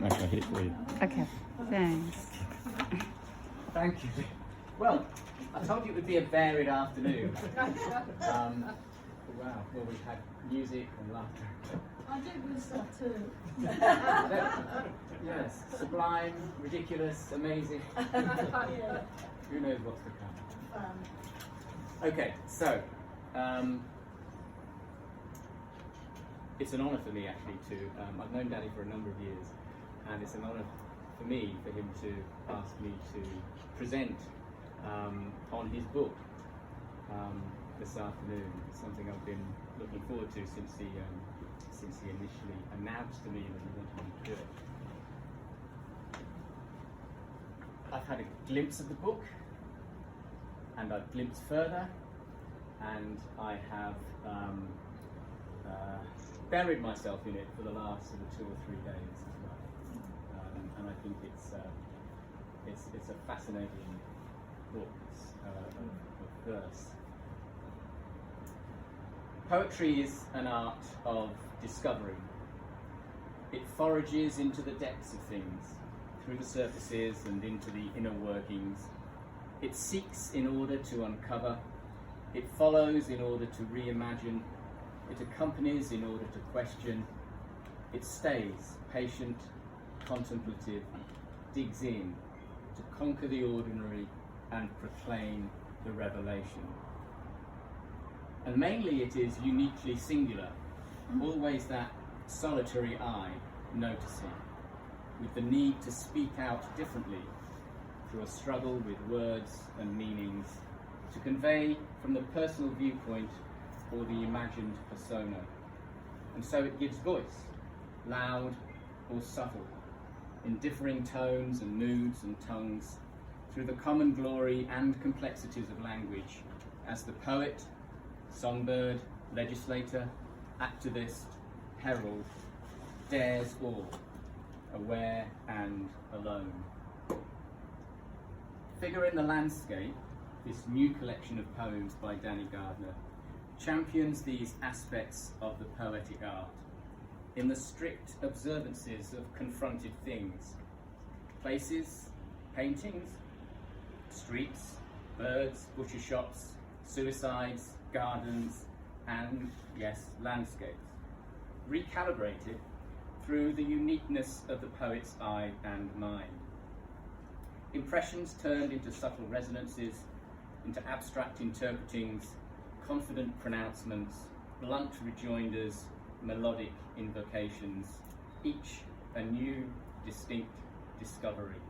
Okay, hit it for you. Okay, thanks. Thank you. Well, I told you it would be a varied afternoon. Wow, well, we've had music and laughter. I did good stuff too. Yes, sublime, ridiculous, amazing. Yeah. Who knows what's to come? Okay, so it's an honour for me actually to. I've known Danny for a number of years, and it's an honour for me for him to ask me to present on his book this afternoon. It's something I've been looking forward to since he initially announced to me that he wanted me to do it. I've had a glimpse of the book, and I've glimpsed further, and I have buried myself in it for the last sort of 2 or 3 days as well. And I think it's a fascinating book of verse. Poetry is an art of discovery. It forages into the depths of things, through the surfaces and into the inner workings. It seeks in order to uncover. It follows in order to reimagine. It accompanies in order to question. It stays patient, contemplative, digs in to conquer the ordinary and proclaim the revelation. And mainly it is uniquely singular, always that solitary eye noticing, with the need to speak out differently through a struggle with words and meanings, to convey from the personal viewpoint or the imagined persona. And so it gives voice, loud or subtle, in differing tones and moods and tongues, through the common glory and complexities of language, as the poet, songbird, legislator, activist, herald, dares all, aware and alone. Figure in the Landscape, this new collection of poems by Danny Gardner, champions these aspects of the poetic art in the strict observances of confronted things, places, paintings, streets, birds, butcher shops, suicides, gardens, and, yes, landscapes, recalibrated through the uniqueness of the poet's eye and mind. Impressions turned into subtle resonances, into abstract interpretings, confident pronouncements, blunt rejoinders, melodic invocations, each a new, distinct discovery.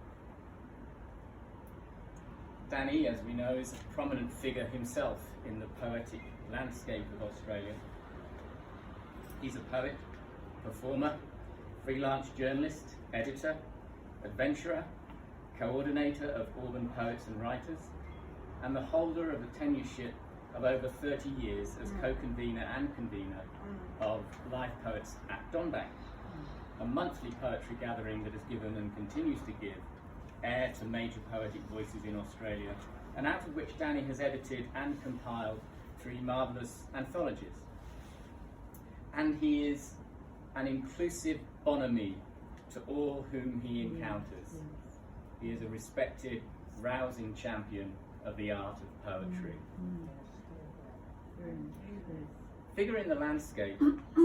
Danny, as we know, is a prominent figure himself in the poetic landscape of Australia. He's a poet, performer, freelance journalist, editor, adventurer, coordinator of urban poets and writers, and the holder of a tenureship of over 30 years as co-convener and convener of Live Poets at Donbank, a monthly poetry gathering that has given and continues to give air to major poetic voices in Australia, and out of which Danny has edited and compiled 3 marvellous anthologies. And he is an inclusive bonhomie to all whom he encounters. He is a respected, rousing champion of the art of poetry. Figure in the Landscape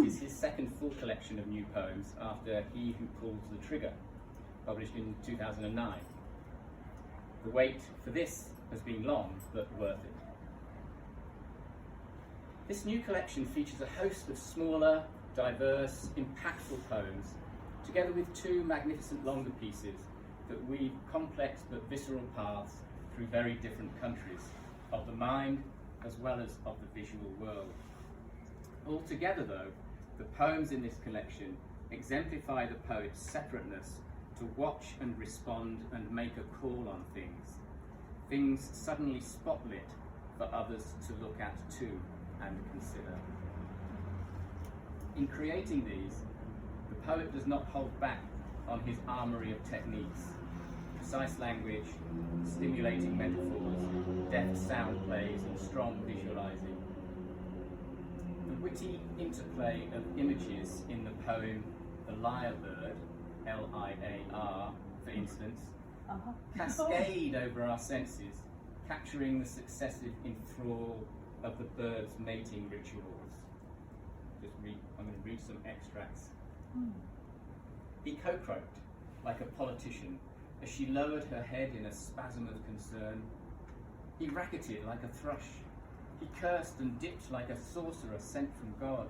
is his second full collection of new poems after He Who Pulls the Trigger, published in 2009. The wait for this has been long, but worth it. This new collection features a host of smaller, diverse, impactful poems, together with 2 magnificent longer pieces that weave complex but visceral paths through very different countries of the mind as well as of the visual world. Altogether, though, the poems in this collection exemplify the poet's separateness to watch and respond and make a call on things suddenly spotlit for others to look at too and consider. In creating these, the poet does not hold back on his armoury of techniques, precise language, stimulating metaphors, deft sound plays and strong visualising. The witty interplay of images in the poem The Lyrebird L-I-A-R, for instance, cascade over our senses, capturing the successive enthrall of the bird's mating rituals. I'm going to read some extracts. He co-croaked like a politician as she lowered her head in a spasm of concern. He racketed like a thrush. He cursed and dipped like a sorcerer sent from God.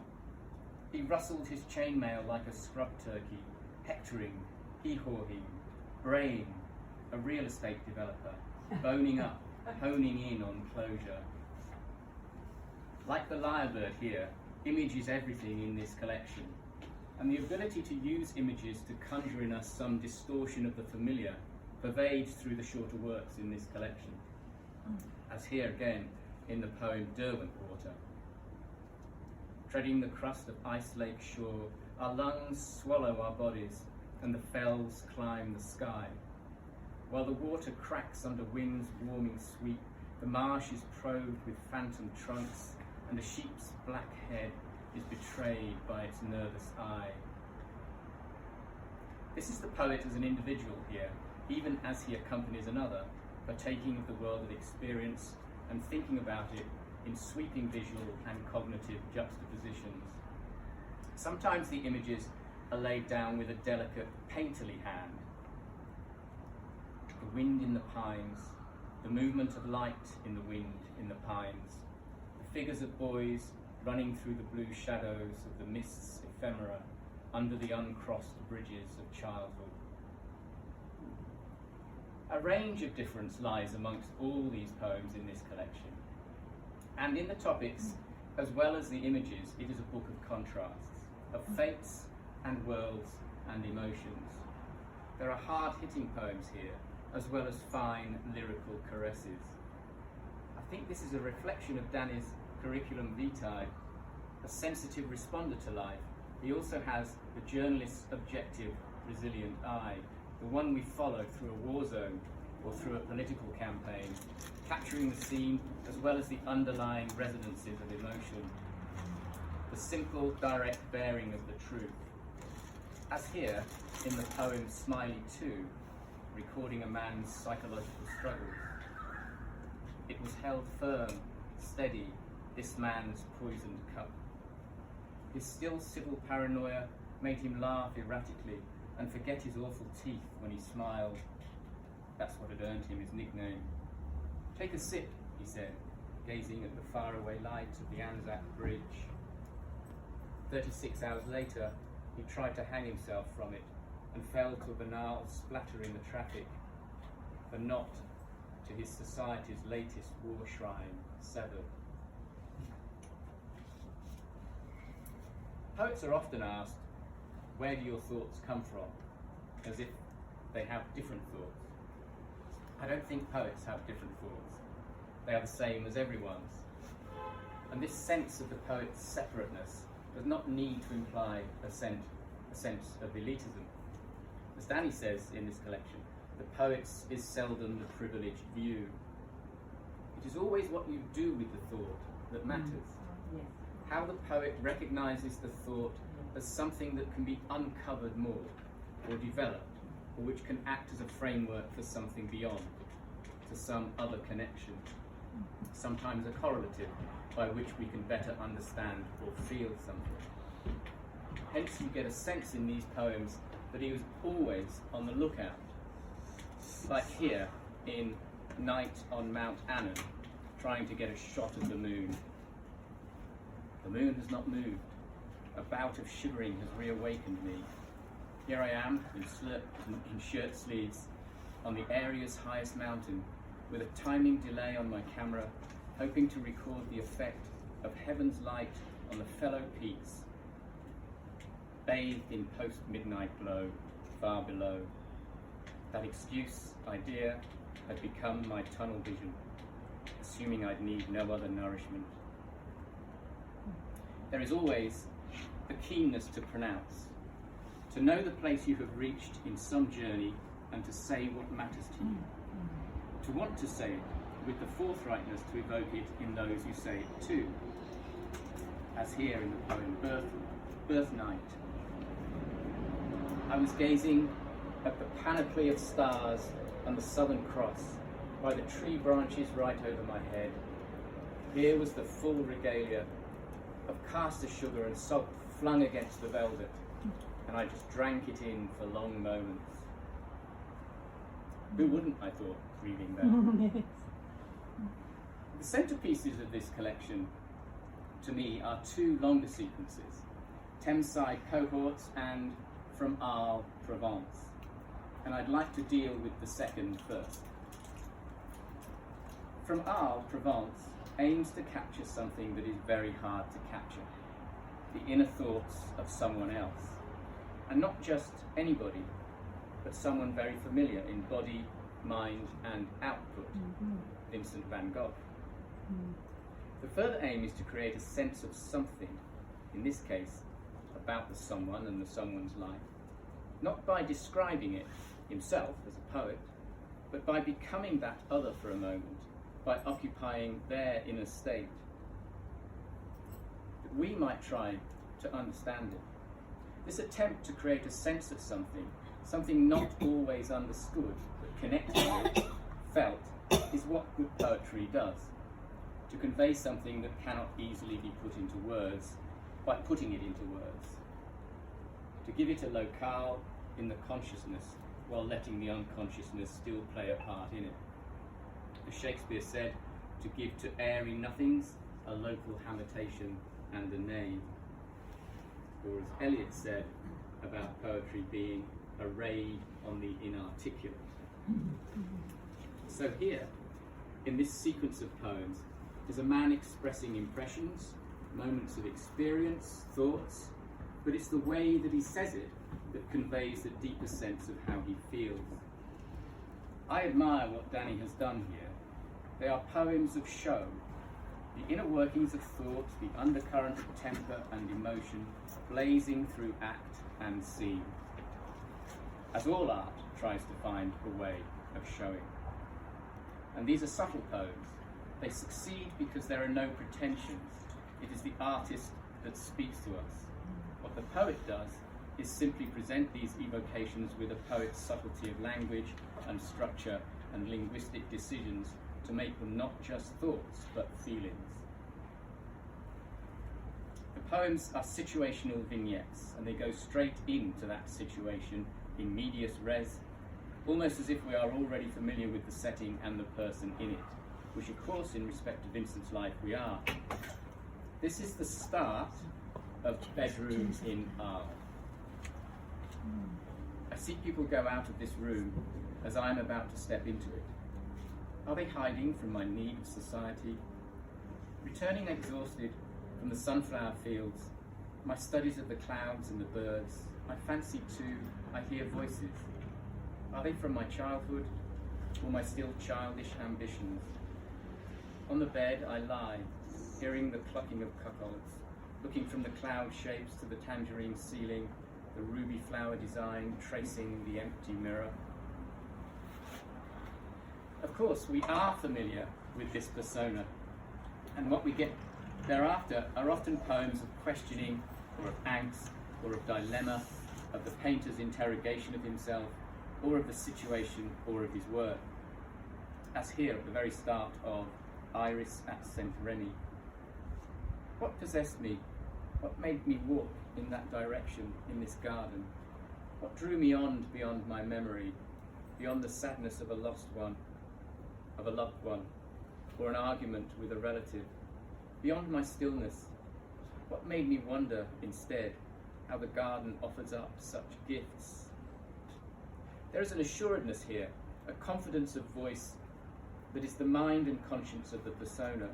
He rustled his chainmail like a scrub turkey, hectoring, hee-hawing, braying, a real estate developer, boning up, honing in on closure. Like the lyrebird here, image is everything in this collection, and the ability to use images to conjure in us some distortion of the familiar pervades through the shorter works in this collection, as here again in the poem Derwentwater. Treading the crust of Ice Lake shore, our lungs swallow our bodies, and the fells climb the sky. While the water cracks under wind's warming sweep, the marsh is probed with phantom trunks, and a sheep's black head is betrayed by its nervous eye. This is the poet as an individual here, even as he accompanies another, partaking of the world of experience and thinking about it in sweeping visual and cognitive juxtapositions. Sometimes the images are laid down with a delicate, painterly hand. The wind in the pines, the movement of light in the wind in the pines, the figures of boys running through the blue shadows of the mist's ephemera under the uncrossed bridges of childhood. A range of difference lies amongst all these poems in this collection. And in the topics, as well as the images, it is a book of contrasts, of fates and worlds and emotions. There are hard-hitting poems here, as well as fine lyrical caresses. I think this is a reflection of Danny's curriculum vitae, a sensitive responder to life. He also has the journalist's objective, resilient eye, the one we follow through a war zone or through a political campaign, capturing the scene as well as the underlying resonances of emotion, the simple, direct bearing of the truth. As here in the poem Smiley 2, recording a man's psychological struggles. It was held firm, steady, this man's poisoned cup. His still civil paranoia made him laugh erratically and forget his awful teeth when he smiled. That's what had earned him his nickname. "Take a sip," he said, gazing at the faraway lights of the Anzac Bridge. 36 hours later, he tried to hang himself from it and fell to a banal splatter in the traffic, the knot to his society's latest war shrine severed. Poets are often asked, where do your thoughts come from? As if they have different thoughts. I don't think poets have different thoughts. They are the same as everyone's. And this sense of the poet's separateness does not need to imply a sense of elitism. As Danny says in this collection, the poet's is seldom the privileged view. It is always what you do with the thought that matters. How the poet recognises the thought as something that can be uncovered more, or developed, or which can act as a framework for something beyond, to some other connection, sometimes a correlative by which we can better understand or feel something. Hence you get a sense in these poems that he was always on the lookout. Like here in Night on Mount Annan, trying to get a shot of the moon. The moon has not moved. A bout of shivering has reawakened me. Here I am in shirt sleeves on the area's highest mountain, with a timing delay on my camera, hoping to record the effect of heaven's light on the fellow peaks, bathed in post-midnight glow, far below. That excuse, idea, had become my tunnel vision, assuming I'd need no other nourishment. There is always the keenness to pronounce, to know the place you have reached in some journey and to say what matters to you, to want to say it with the forthrightness to evoke it in those you say it to, as here in the poem Birth Night. I was gazing at the panoply of stars and the Southern Cross by the tree branches right over my head. Here was the full regalia of caster sugar and salt flung against the velvet, and I just drank it in for long moments. Who wouldn't, I thought, reading that? The centerpieces of this collection, to me, are two longer sequences, Thameside Cohorts and From Arles, Provence. And I'd like to deal with the second first. From Arles, Provence aims to capture something that is very hard to capture, the inner thoughts of someone else. And not just anybody, but someone very familiar in body, mind, and output, Vincent van Gogh. The further aim is to create a sense of something, in this case, about the someone and the someone's life, not by describing it himself as a poet, but by becoming that other for a moment, by occupying their inner state, that we might try to understand it. This attempt to create a sense of something not always understood, but connected with, felt, is what good poetry does. To convey something that cannot easily be put into words, by putting it into words. To give it a locale in the consciousness, while letting the unconsciousness still play a part in it. As Shakespeare said, to give to airy nothings a local habitation and a name. Or as Eliot said about poetry being a raid on the inarticulate. So here, in this sequence of poems, is a man expressing impressions, moments of experience, thoughts, but it's the way that he says it that conveys the deeper sense of how he feels. I admire what Danny has done here. They are poems of show, the inner workings of thought, the undercurrent of temper and emotion, blazing through act and scene. As all art tries to find a way of showing. And these are subtle poems. They succeed because there are no pretensions. It is the artist that speaks to us. What the poet does is simply present these evocations with a poet's subtlety of language and structure and linguistic decisions to make them not just thoughts, but feelings. The poems are situational vignettes, and they go straight into that situation in medias res, almost as if we are already familiar with the setting and the person in it, which of course, in respect to Vincent's life, we are. This is the start of Bedroom in Arles. I see people go out of this room as I am about to step into it. Are they hiding from my need of society? Returning exhausted from the sunflower fields, my studies of the clouds and the birds, I fancy too I hear voices. Are they from my childhood or my still childish ambitions? On the bed I lie, hearing the clucking of cuckolds, looking from the cloud shapes to the tangerine ceiling, the ruby flower design tracing the empty mirror. Of course, we are familiar with this persona, and what we get thereafter are often poems of questioning, or of angst, or of dilemma, of the painter's interrogation of himself, or of the situation, or of his work. As here at the very start of Iris at St. Remy. What possessed me? What made me walk in that direction, in this garden? What drew me on beyond my memory, beyond the sadness of a lost one, of a loved one, or an argument with a relative, beyond my stillness? What made me wonder, instead, how the garden offers up such gifts? There is an assuredness here, a confidence of voice that is the mind and conscience of the persona.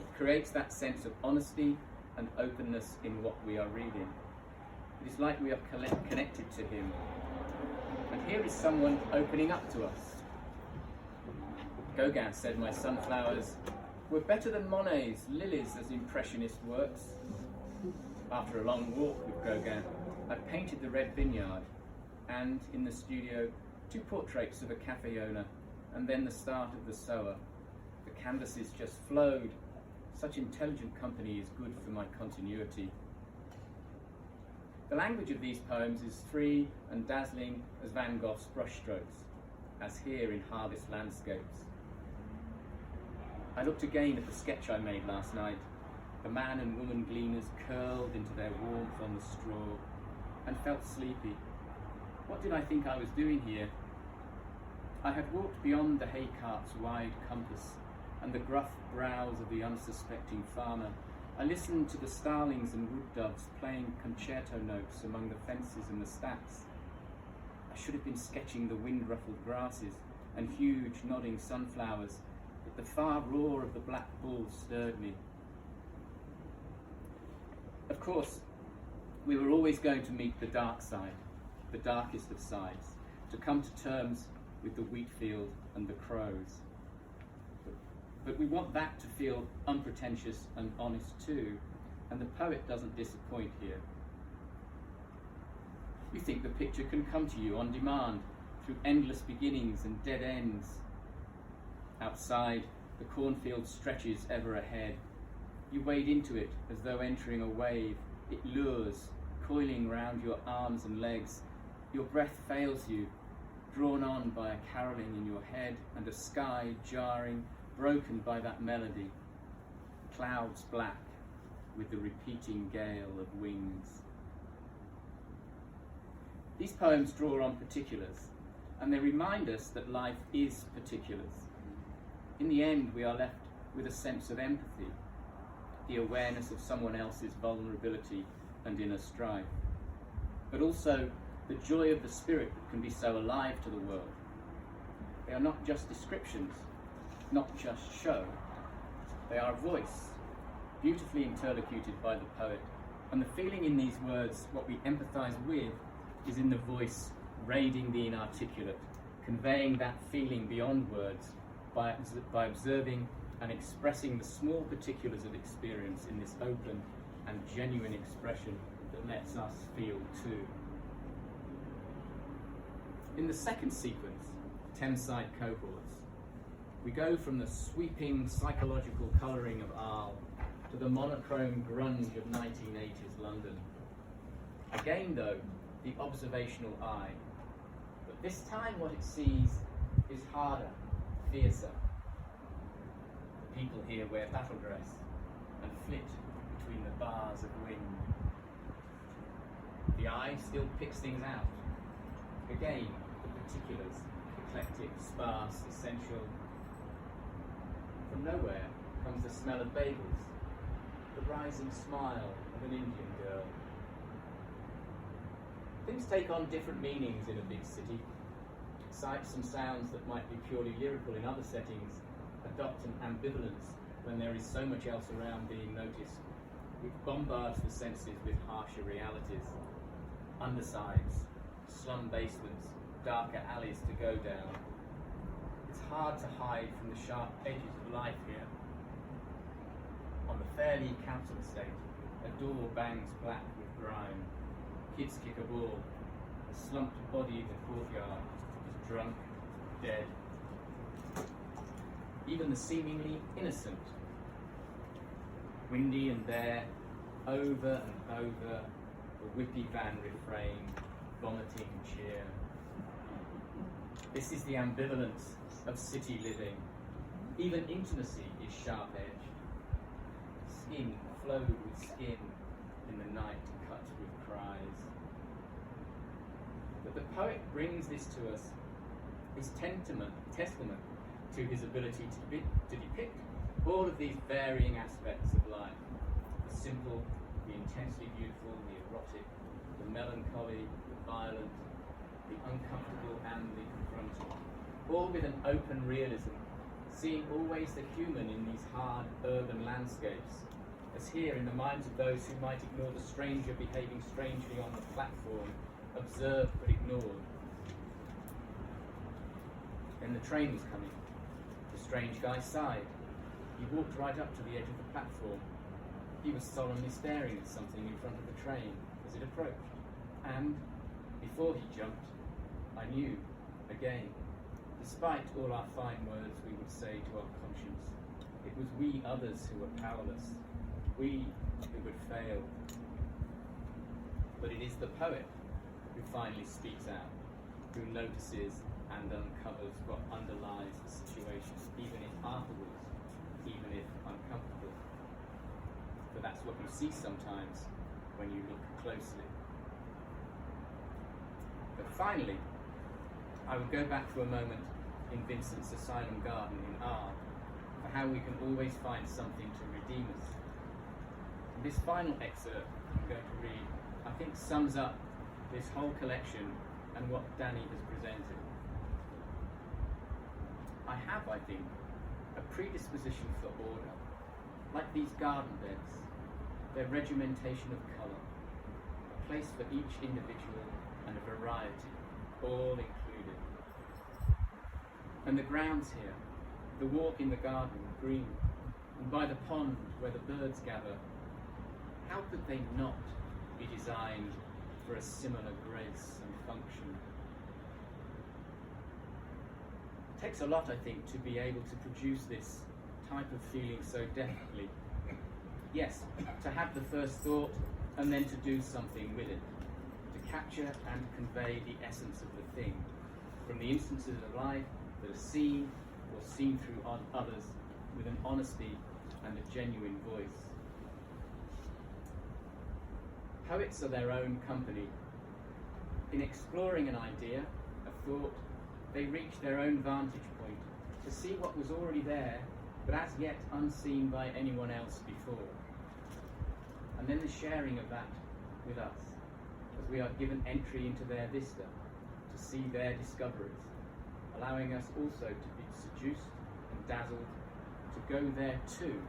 It creates that sense of honesty and openness in what we are reading. It is like we are connected to him. And here is someone opening up to us. Gauguin said my sunflowers were better than Monet's lilies as impressionist works. After a long walk with Gauguin, I painted the Red Vineyard, and in the studio, 2 portraits of a cafe owner, and then the start of the sower. The canvases just flowed. Such intelligent company is good for my continuity. The language of these poems is free and dazzling as Van Gogh's brushstrokes, as here in Harvest Landscapes. I looked again at the sketch I made last night, the man and woman gleaners curled into their warmth on the straw, and felt sleepy. What did I think I was doing here? I had walked beyond the hay cart's wide compass and the gruff brows of the unsuspecting farmer. I listened to the starlings and wood doves playing concerto notes among the fences and the stacks. I should have been sketching the wind-ruffled grasses and huge nodding sunflowers, but the far roar of the black bull stirred me. Of course, we were always going to meet the dark side, the darkest of sides, to come to terms with the wheat field and the crows. But we want that to feel unpretentious and honest too, and the poet doesn't disappoint here. You think the picture can come to you on demand, through endless beginnings and dead ends. Outside, the cornfield stretches ever ahead. You wade into it as though entering a wave. It lures, coiling round your arms and legs. Your breath fails you, drawn on by a caroling in your head and a sky jarring, broken by that melody. Clouds black with the repeating gale of wings. These poems draw on particulars, and they remind us that life is particulars. In the end, we are left with a sense of empathy, the awareness of someone else's vulnerability and inner strife, but also the joy of the spirit that can be so alive to the world. They are not just descriptions, not just show. They are a voice, beautifully interlocuted by the poet, and the feeling in these words, what we empathise with, is in the voice raiding the inarticulate, conveying that feeling beyond words by observing and expressing the small particulars of experience in this open and genuine expression that lets us feel too. In the second sequence, Thameside Cohorts, we go from the sweeping psychological colouring of Arles to the monochrome grunge of 1980s London. Again though, the observational eye, but this time what it sees is harder, fiercer. The people here wear battle dress and flit between the bars of wind. The eye still picks things out. Again, the particulars, eclectic, sparse, essential. From nowhere comes the smell of bagels, the rising smile of an Indian girl. Things take on different meanings in a big city. Sights and sounds that might be purely lyrical in other settings adopt an ambivalence when there is so much else around being noticed, which bombards the senses with harsher realities. Undersides, slum basements, darker alleys to go down. It's hard to hide from the sharp edges of life here. On the Fairlea Council estate, a door bangs black with grime. Kids kick a ball. A slumped body in the courtyard is drunk, dead. Even the seemingly innocent. Windy and bare, over and over, the whippy van refrain, vomiting cheer. This is the ambivalence of city living. Even intimacy is sharp-edged. Skin flowed with skin in the night cut with cries. But the poet brings this to us, his testament to his ability to depict all of these varying aspects of life. The simple, the intensely beautiful, the erotic, the melancholy, the violent, the uncomfortable and the confronting. All with an open realism, seeing always the human in these hard urban landscapes, as here in the minds of those who might ignore the stranger behaving strangely on the platform, observed but ignored. Then the train was coming. The strange guy sighed. He walked right up to the edge of the platform. He was solemnly staring at something in front of the train as it approached. And, before he jumped, I knew, again, despite all our fine words we would say to our conscience, it was we others who were powerless, we who would fail. but it is the poet who finally speaks out, who notices and uncovers what underlies the situation, even if afterwards, even if uncomfortable. For that's what you see sometimes when you look closely. But finally, I would go back to a moment in Vincent's Asylum Garden in R, for how we can always find something to redeem us. And this final excerpt I'm going to read, I think, sums up this whole collection and what Danny has presented. I have, I think, a predisposition for order, like these garden beds, their regimentation of colour, a place for each individual and a variety, all included. And the grounds here, the walk in the garden, green, and by the pond where the birds gather, how could they not be designed for a similar grace and function? It takes a lot, I think, to be able to produce this type of feeling so definitely. Yes, to have the first thought and then to do something with it, to capture and convey the essence of the thing, from the instances of life that are seen or seen through others with an honesty and a genuine voice. Poets are their own company. In exploring an idea, a thought, they reach their own vantage point to see what was already there, but as yet unseen by anyone else before. And then the sharing of that with us, as we are given entry into their vista, to see their discoveries, allowing us also to be seduced and dazzled, to go there too,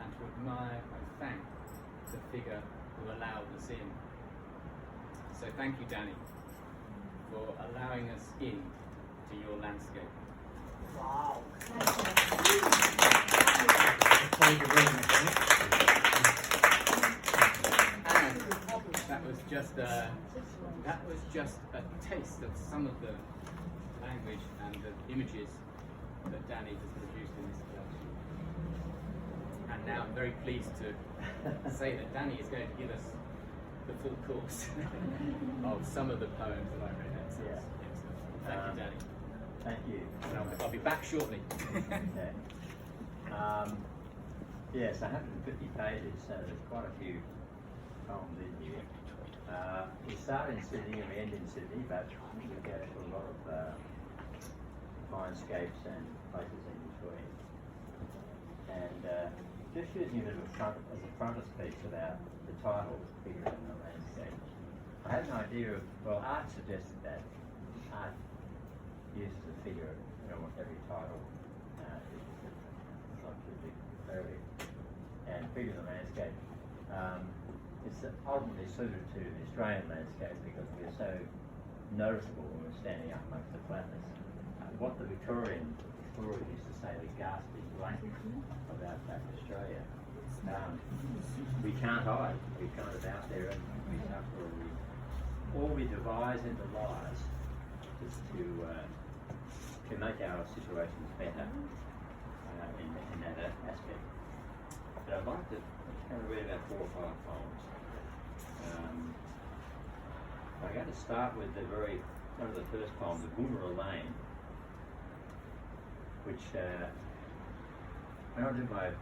and to admire and thank the figure who allowed us in. So thank you, Danny, for allowing us in to your landscape. Wow. Thank you very much. And that was just a taste of some of the language and the images that Danny has produced in this collection. And now I'm very pleased to say that Danny is going to give us the full course of some of the poems that I read. Excellent. Thank you, Danny. Thank you. And I'll be back shortly. Okay. Yes, 150 pages, so there's quite a few poems in here. We start in Sydney and we end in Sydney, but we go to a lot of mindscapes and places in between. And just using it as a frontispiece about the title, Figure in the Landscape. I had an idea of, well, Art suggested that. Art uses a figure in almost every title. It's not too big, very. And Figure in the Landscape, it's ultimately suited to the Australian landscape because we're so noticeable when we're standing up amongst the flatness. What the Victorian explorers used to say, the ghastly blank about back Australia. We can't hide. We're kind of out there and we suffer, or we devise into lies just to make our situations better in that aspect. But I'd like to kind of read about 4 or 5 poems. I'm going to start with one of the first poems, the Boomerang Lane, which when I did my,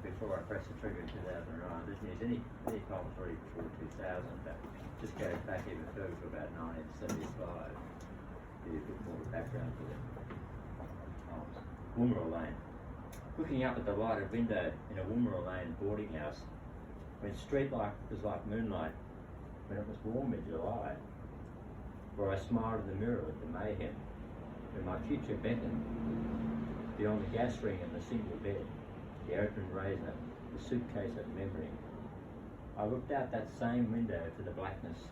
before I pressed the trigger in 2009, I didn't use any poems already before 2000, but just goes back even further to about 1975. Give you a bit more background to the poems. Boomerang Lane. Looking up at the lighted window in a Woomera Lane boarding house, when street light was like moonlight, when it was warm in July, where I smiled in the mirror at the mayhem, when my future beckoned, beyond the gas ring and the single bed, the open razor, the suitcase of memory. I looked out that same window to the blackness,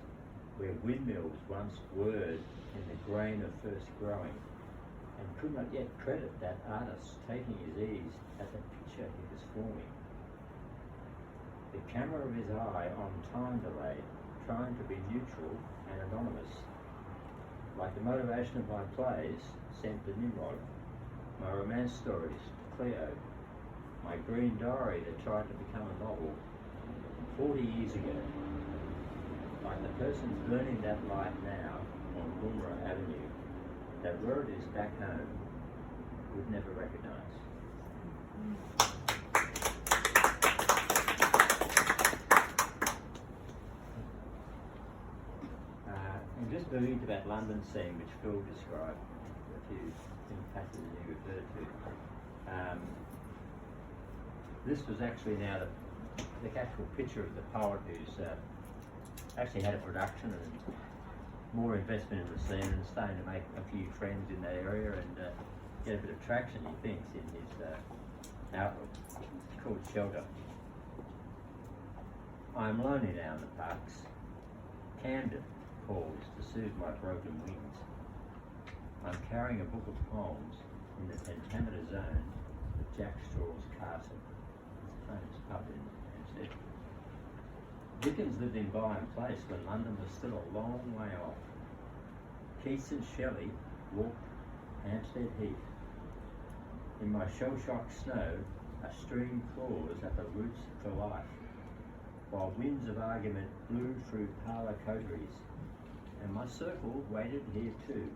where windmills once whirred in the grain of first growing, and could not yet credit that artist taking his ease at the picture he was forming. The camera of his eye on time delayed, trying to be neutral and anonymous. Like the motivation of my plays, sent to Nimrod, my romance stories to Cleo, my green diary that tried to become a novel. 40 years ago, like the person's burning that light now on Woomera Avenue, that where it is back home, would never recognise. And just moving to that London scene which Phil described, a few passages he referred to. This was actually now the actual picture of the poet who's actually had a production and more investment in the scene and starting to make a few friends in that area and get a bit of traction, he thinks, in his outlook. It's called Shelter. I'm lonely now in the parks. Camden calls to soothe my broken wings. I'm carrying a book of poems in the pentameter zone of Jack Straw's Castle. It's a famous pub in Hampstead. Dickens lived in Byron Place when London was still a long way off. Keats and Shelley walked Hampstead Heath. In my shell-shocked snow, a stream claws at the roots for life, while winds of argument blew through parlour coteries, and my circle waited here too.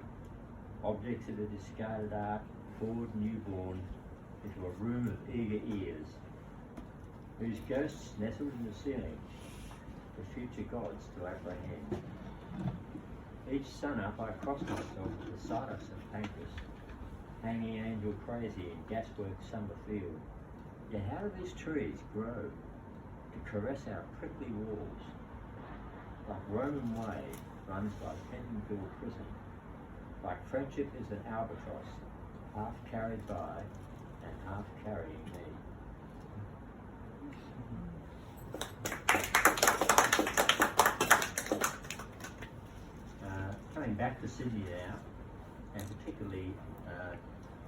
Objects of a discarded art poured newborn into a room of eager ears, whose ghosts nestled in the ceiling for future gods to apprehend. Each sun up I crossed myself to the side of St. Pancras, hanging angel crazy in gaswork summer field. Yet how do these trees grow to caress our prickly walls? Like Roman way runs by Pentonville prison, like friendship is an albatross, half carried by and half carrying me. Coming back to Sydney now, and particularly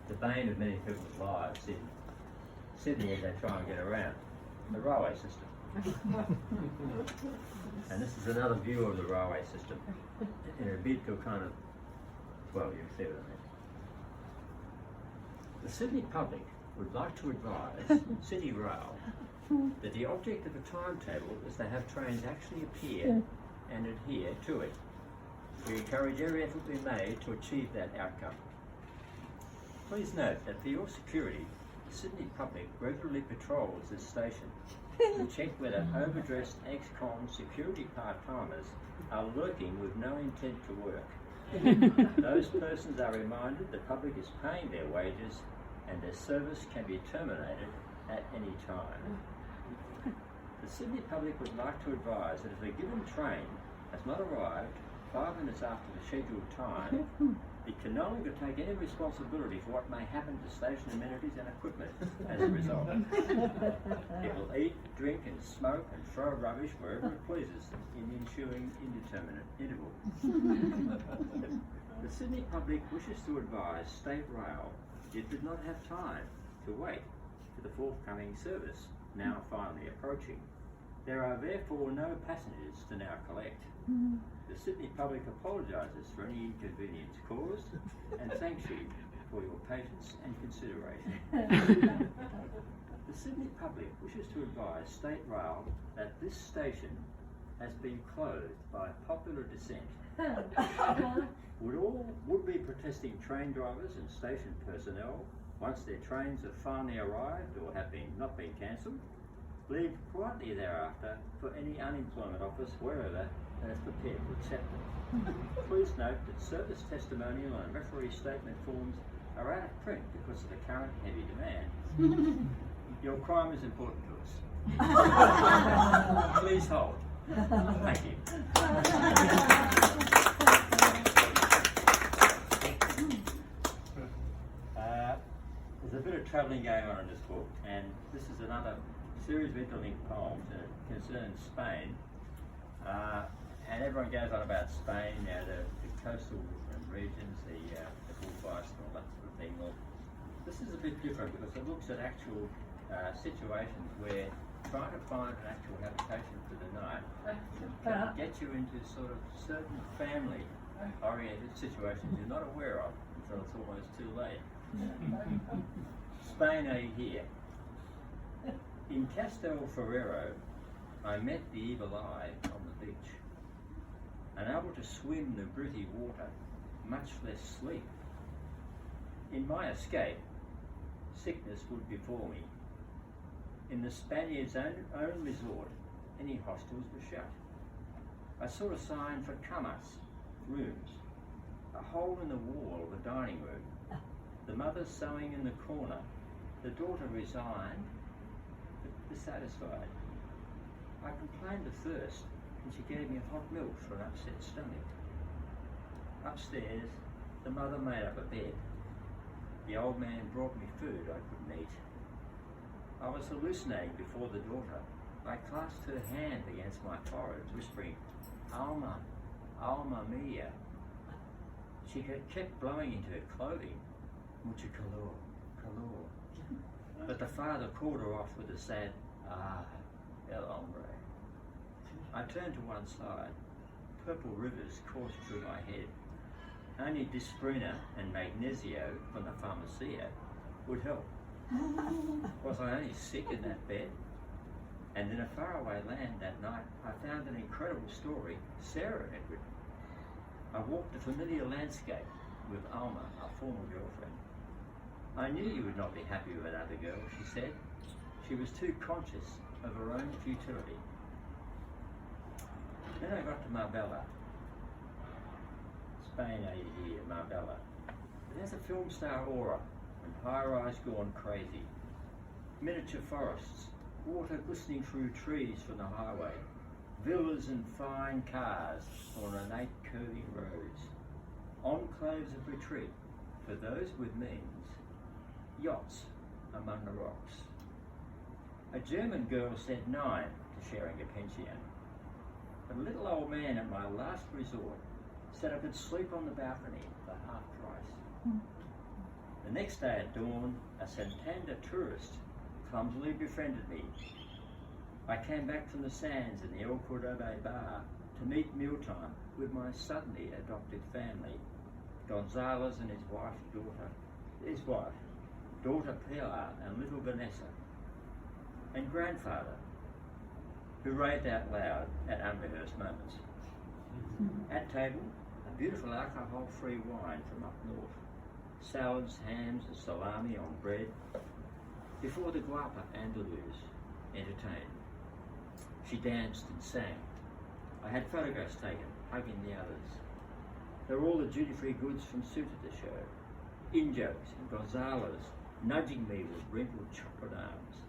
the bane of many people's lives in Sydney as they try and get around, the railway system. And this is another view of the railway system in a bid to kind of, well, you see what I mean. The Sydney public would like to advise City Rail that the object of a timetable is to have trains actually appear and adhere to it. We encourage every effort to be made to achieve that outcome. Please note that for your security, the Sydney public regularly patrols this station to check whether overdressed ex-con security part-timers are lurking with no intent to work. Those persons are reminded the public is paying their wages and their service can be terminated at any time. The Sydney public would like to advise that if a given train has not arrived 5 minutes after the scheduled time, it can no longer take any responsibility for what may happen to station amenities and equipment as a result. It will eat, drink and smoke and throw rubbish wherever it pleases in the ensuing indeterminate interval. The Sydney public wishes to advise State Rail it did not have time to wait for the forthcoming service, now finally approaching. There are therefore no passengers to now collect. The Sydney public apologises for any inconvenience caused and thanks you for your patience and consideration. The Sydney public wishes to advise State Rail that this station has been closed by popular dissent. Would all would-be protesting train drivers and station personnel, once their trains have finally arrived or have not been cancelled, leave quietly thereafter for any unemployment office wherever that is prepared to accept them. Please note that service testimonial and referee statement forms are out of print because of the current heavy demand. Your crime is important to us. Please hold. Thank you. There's a bit of travelling going on in this book, and this is another series of interlinked poems, and it concerns Spain. And everyone goes on about Spain, the coastal regions, the bullfights and all that sort of thing. Well, this is a bit different because it looks at actual situations where trying to find an actual habitation for the night can get you into sort of certain family-oriented situations you're not aware of until it's almost too late. Spain, are you here? In Castel Ferrero, I met the evil eye on the beach. unable to swim the gritty water, much less sleep. In my escape, sickness would befall me. In the Spaniards' own resort, any hostels were shut. I saw a sign for camas, rooms, a hole in the wall of a dining room, the mother sewing in the corner, the daughter resigned but dissatisfied. I complained of thirst and she gave me hot milk for an upset stomach. Upstairs, the mother made up a bed. The old man brought me food I couldn't eat. I was hallucinating before the daughter. I clasped her hand against my forehead, whispering, Alma, Alma mia. She had kept blowing into her clothing, mucho calor, calor. But the father called her off with a sad, el hombre. I turned to one side. Purple rivers coursed through my head. Only Disprina and Magnesio from the pharmacia would help. Was I only sick in that bed? And in a faraway land that night, I found an incredible story Sarah had written. I walked a familiar landscape with Alma, our former girlfriend. I knew you would not be happy with another girl, she said. She was too conscious of her own futility. Then I got to Marbella. Spain, here, Marbella. It has a film star aura and high-rise gone crazy. Miniature forests, water glistening through trees from the highway, villas and fine cars on ornate curving roads, enclaves of retreat for those with means, yachts among the rocks. A German girl said 9 to sharing a pension. But a little old man at my last resort said I could sleep on the balcony for half price. The next day at dawn, a Santander tourist clumsily befriended me. I came back from the sands in the El Cordobe bar to meet mealtime with my suddenly adopted family, Gonzalez and his wife, daughter Pilar and little Vanessa, and grandfather, who raved out loud at unrehearsed moments. At table, a beautiful alcohol-free wine from up north, salads, hams and salami on bread, before the guapa Andalus entertained. She danced and sang. I had photographs taken, hugging the others. There were all the duty-free goods from Suta to show. In-jokes and Gonzalez nudging me with wrinkled chocolate arms,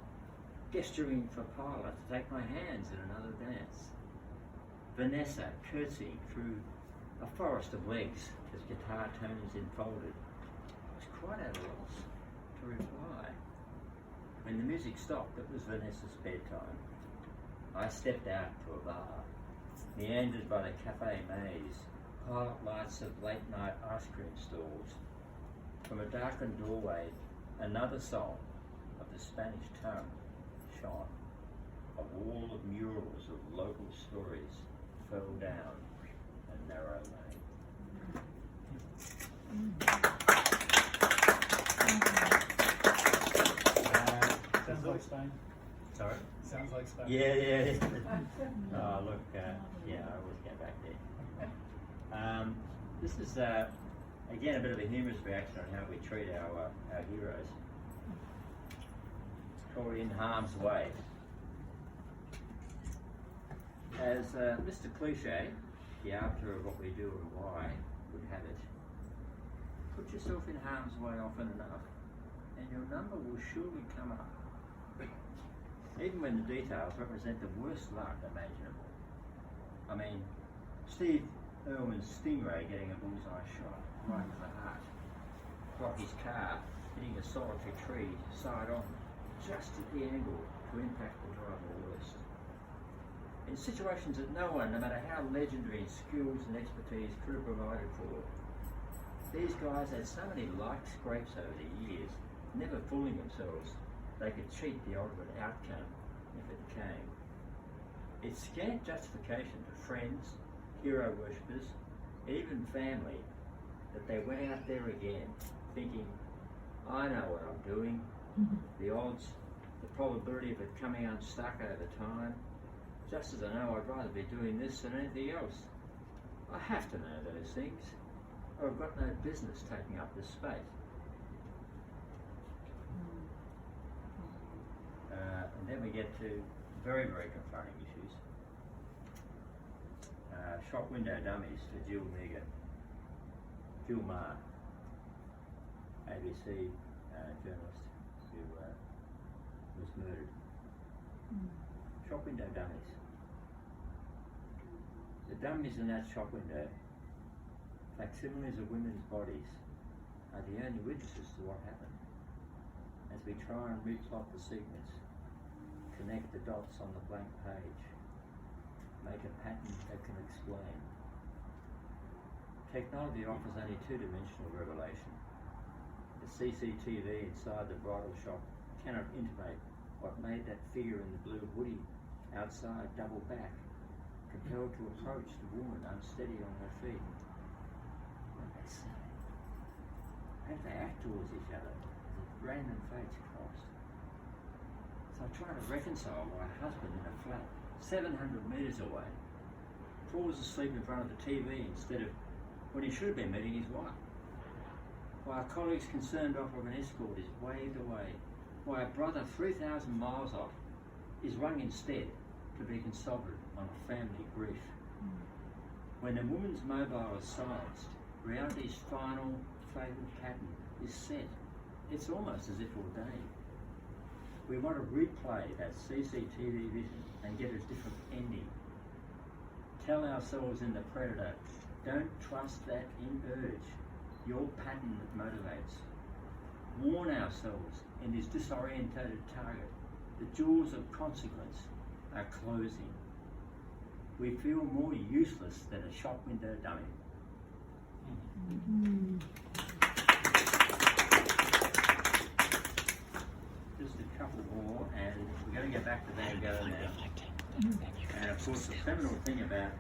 gesturing for Pilar to take my hands in another dance. Vanessa curtsying through a forest of legs as guitar tones enfolded. I was quite at a loss to reply. When the music stopped, it was Vanessa's bedtime. I stepped out to a bar, meandered by the cafe maze, pilot lights of late-night ice cream stalls. From a darkened doorway, another song of the Spanish tongue shone. A wall of murals of local stories fell down a narrow lane. Sounds like Spain. Sorry? Sounds like Spain. Yeah. Oh, look, yeah, I always get back there. This is, again, a bit of a humorous reaction on how we treat our heroes. It's called In Harm's Way. As Mr. Cliche, the arbiter of what we do and why, would have it, put yourself in harm's way often enough, and your number will surely come up. Even when the details represent the worst luck imaginable. I mean, Steve Irwin's Stingray getting a bullseye shot right in the heart. Rocky's car hitting a solitary tree side on, just at the angle to impact the driver worst. In situations that no one, no matter how legendary in skills and expertise, could have provided for, these guys had so many light scrapes over the years, never fooling themselves they could cheat the ultimate outcome if it came. It's scant justification to friends, hero worshippers, even family, that they went out there again thinking, I know what I'm doing, the odds, the probability of it coming unstuck over time, just as I know I'd rather be doing this than anything else. I have to know those things, or I've got no business taking up this space. And then we get to very, very confronting issues. Shop window dummies for Jill Maher, ABC journalist who was murdered. Shop window dummies. The dummies in that shop window, facsimiles of women's bodies, are the only witnesses to what happened. As we try and replot the sequence, connect the dots on the blank page, make a pattern that can explain. Technology offers only two-dimensional revelation. The CCTV inside the bridal shop cannot intimate what made that figure in the blue hoodie outside double back, compelled to approach the woman unsteady on her feet. What did they say? How did they act towards each other as random fates crossed? So I try to reconcile my husband in a flat 700 metres away falls asleep in front of the TV instead of when he should have been meeting his wife. Why a colleague's concerned offer of an escort is waved away. Why a brother 3,000 miles off is rung instead to be consulted on a family grief. When a woman's mobile is silenced, reality's final fatal pattern is set. It's almost as if ordained. We want to replay that CCTV vision and get a different ending. Tell ourselves in The Predator, don't trust that in urge, your pattern that motivates. Warn ourselves in this disorientated target, the jaws of consequence are closing. We feel more useless than a shop window dummy. Just a couple more, and we're going to get back to Danny Gardner now. And of course, the seminal thing about